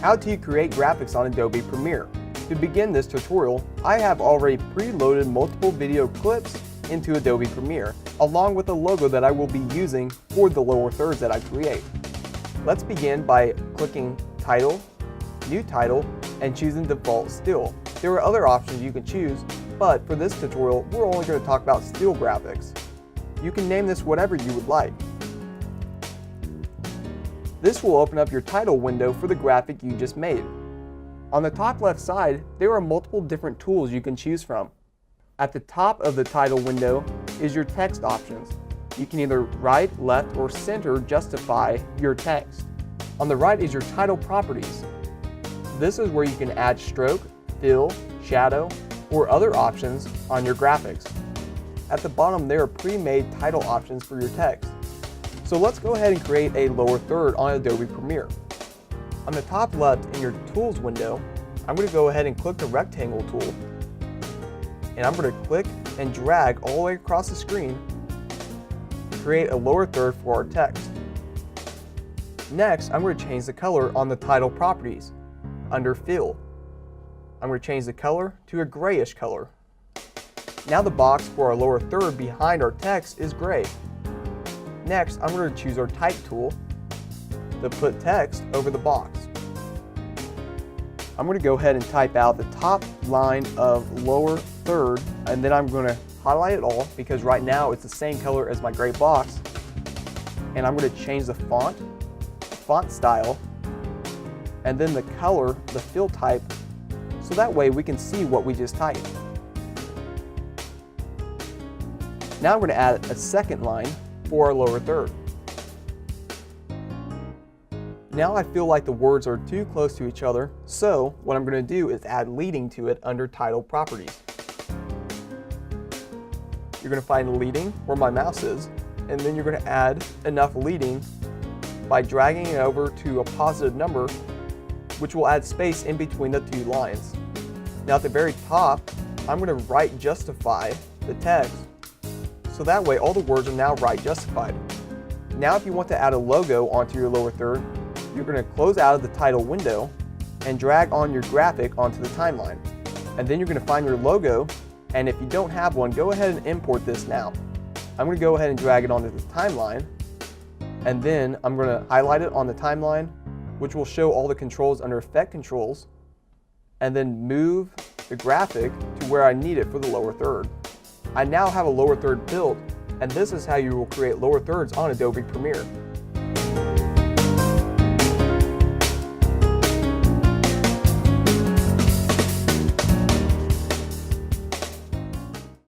How to create graphics on Adobe Premiere. To begin this tutorial, I have already preloaded multiple video clips into Adobe Premiere, along with a logo that I will be using for the lower thirds that I create. Let's begin by clicking Title, New Title, and choosing Default Still. There are other options you can choose, but for this tutorial, we're only going to talk about still graphics. You can name this whatever you would like. This will open up your title window for the graphic you just made. On the top left side, there are multiple different tools you can choose from. At the top of the title window is your text options. You can either right, left, or center justify your text. On the right is your title properties. This is where you can add stroke, fill, shadow, or other options on your graphics. At the bottom, there are pre-made title options for your text. So let's go ahead and create a lower third on Adobe Premiere. On the top left in your Tools window, I'm going to go ahead and click the Rectangle tool. And I'm going to click and drag all the way across the screen to create a lower third for our text. Next, I'm going to change the color on the title properties. Under Fill, I'm going to change the color to a grayish color. Now the box for our lower third behind our text is gray. Next, I'm going to choose our Type tool to put text over the box. I'm going to go ahead and type out the top line of lower third, and then I'm going to highlight it all because right now it's the same color as my gray box. And I'm going to change the font style, and then the color, the fill type, so that way we can see what we just typed. Now I'm going to add a second line for our lower third. Now I feel like the words are too close to each other, so what I'm going to do is add leading to it under title properties. You're going to find leading where my mouse is, and then you're going to add enough leading by dragging it over to a positive number, which will add space in between the two lines. Now at the very top, I'm going to right justify the text, so that way all the words are now right justified. Now if you want to add a logo onto your lower third, you're going to close out of the title window and drag on your graphic onto the timeline. And then you're going to find your logo, and if you don't have one, go ahead and import this now. I'm going to go ahead and drag it onto the timeline, and then I'm going to highlight it on the timeline, which will show all the controls under Effect Controls, and then move the graphic to where I need it for the lower third. I now have a lower third built, and this is how you will create lower thirds on Adobe Premiere.